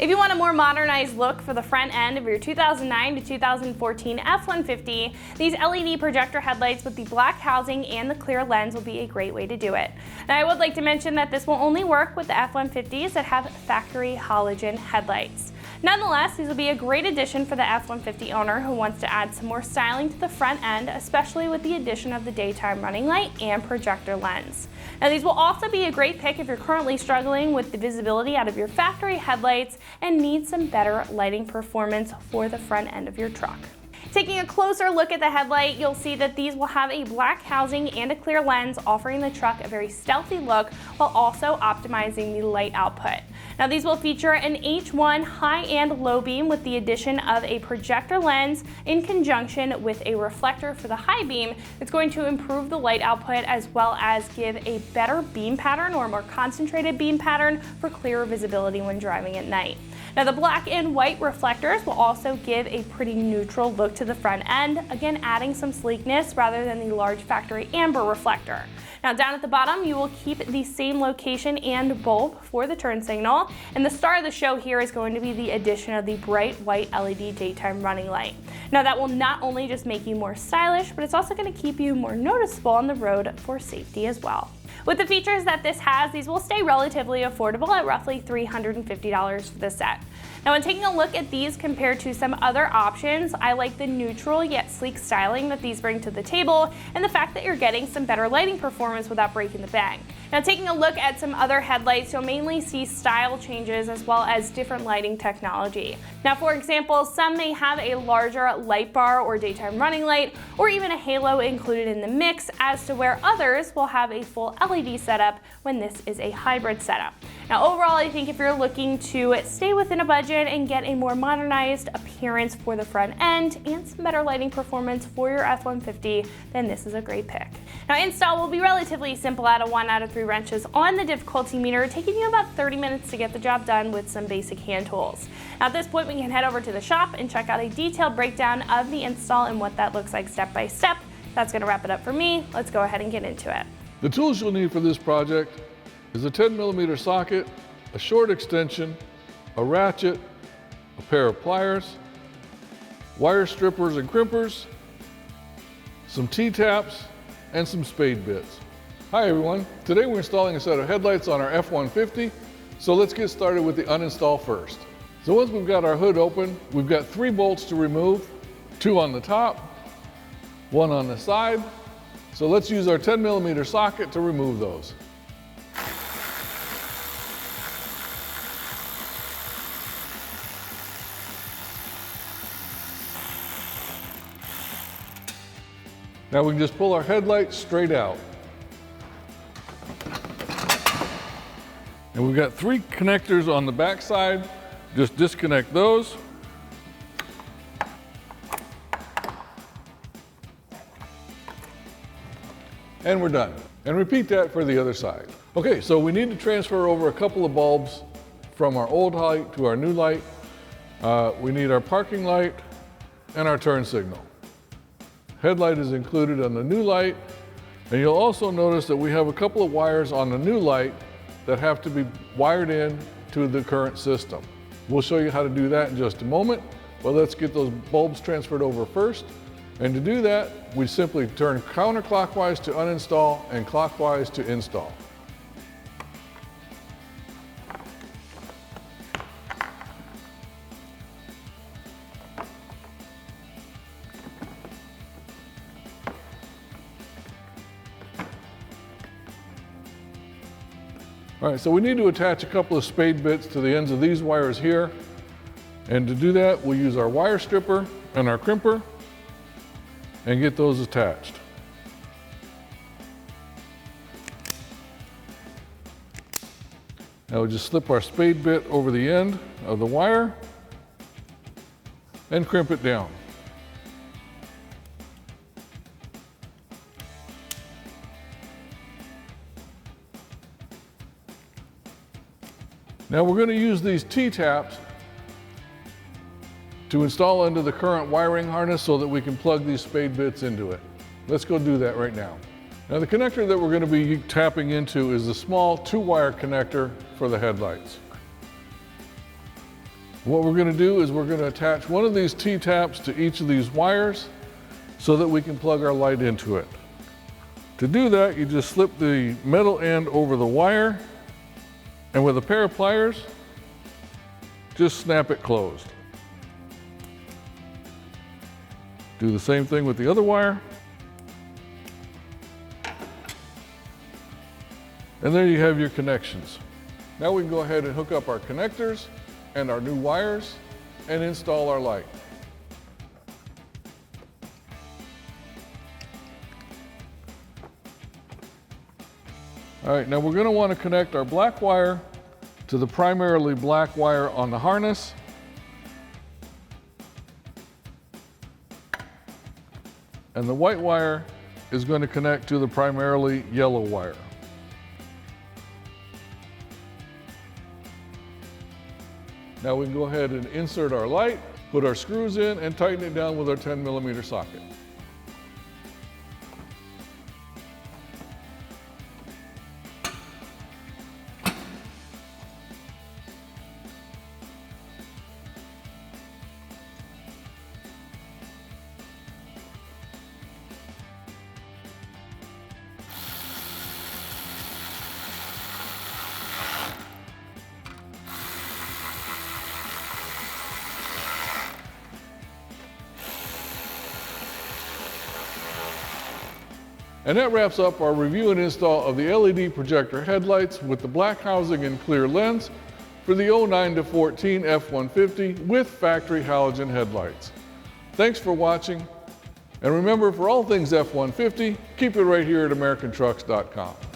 If you want a more modernized look for the front end of your 2009 to 2014 F-150, these LED projector headlights with the black housing and the clear lens will be a great way to do it. Now, I would like to mention that this will only work with the F-150s that have factory halogen headlights. Nonetheless, these will be a great addition for the F-150 owner who wants to add some more styling to the front end, especially with the addition of the daytime running light and projector lens. Now, these will also be a great pick if you're currently struggling with the visibility out of your factory headlights and need some better lighting performance for the front end of your truck. Taking a closer look at the headlight, you'll see that these will have a black housing and a clear lens, offering the truck a very stealthy look while also optimizing the light output. Now, these will feature an H1 high and low beam with the addition of a projector lens in conjunction with a reflector for the high beam. It's going to improve the light output as well as give a better beam pattern or a more concentrated beam pattern for clearer visibility when driving at night. Now, the black and white reflectors will also give a pretty neutral look to the front end, again adding some sleekness rather than the large factory amber reflector. Now, down at the bottom, you will keep the same location and bulb for the turn signal, and the star of the show here is going to be the addition of the bright white LED daytime running light. Now, that will not only just make you more stylish, but it's also going to keep you more noticeable on the road for safety as well. With the features that this has, these will stay relatively affordable at roughly $350 for the set. Now, when taking a look at these compared to some other options, I like the neutral yet sleek styling that these bring to the table and the fact that you're getting some better lighting performance without breaking the bank. Now, taking a look at some other headlights, you'll mainly see style changes as well as different lighting technology. Now, for example, some may have a larger light bar or daytime running light or even a halo included in the mix, as to where others will have a full LED setup when this is a hybrid setup. Now, overall, I think if you're looking to stay within a budget and get a more modernized appearance for the front end and some better lighting performance for your F-150, then this is a great pick. Now, install will be relatively simple at a 1 out of 3 wrenches on the difficulty meter, taking you about 30 minutes to get the job done with some basic hand tools. Now, at this point, we can head over to the shop and check out a detailed breakdown of the install and what that looks like step by step. That's going to wrap it up for me. Let's go ahead and get into it. The tools you'll need for this project is a 10mm socket, a short extension, a ratchet, a pair of pliers, wire strippers and crimpers, some T-taps, and some spade bits. Hi everyone, today we're installing a set of headlights on our F-150, so let's get started with the uninstall first. So once we've got our hood open, we've got 3 bolts to remove, 2 on the top, 1 on the side. So let's use our 10mm socket to remove those. Now we can just pull our headlight straight out. And we've got 3 connectors on the back side. Just disconnect those. And we're done. And repeat that for the other side. Okay, so we need to transfer over a couple of bulbs from our old light to our new light. We need our parking light and our turn signal. Headlight is included on the new light, and you'll also notice that we have a couple of wires on the new light that have to be wired in to the current system. We'll show you how to do that in just a moment, but let's get those bulbs transferred over first. And to do that, we simply turn counterclockwise to uninstall and clockwise to install. All right, so we need to attach a couple of spade bits to the ends of these wires here. And to do that, we'll use our wire stripper and our crimper and get those attached. Now we'll just slip our spade bit over the end of the wire and crimp it down. Now we're going to use these T-taps to install into the current wiring harness so that we can plug these spade bits into it. Let's go do that right now. Now the connector that we're going to be tapping into is the small 2-wire connector for the headlights. What we're going to do is we're going to attach one of these T-taps to each of these wires so that we can plug our light into it. To do that, you just slip the metal end over the wire, and with a pair of pliers, just snap it closed. Do the same thing with the other wire. And there you have your connections. Now we can go ahead and hook up our connectors and our new wires and install our light. All right, now we're going to want to connect our black wire to the primarily black wire on the harness. And the white wire is going to connect to the primarily yellow wire. Now we can go ahead and insert our light, put our screws in, and tighten it down with our 10mm socket. And that wraps up our review and install of the LED projector headlights with the black housing and clear lens for the 09 to 14 F-150 with factory halogen headlights. Thanks for watching, and remember, for all things F-150, keep it right here at AmericanTrucks.com.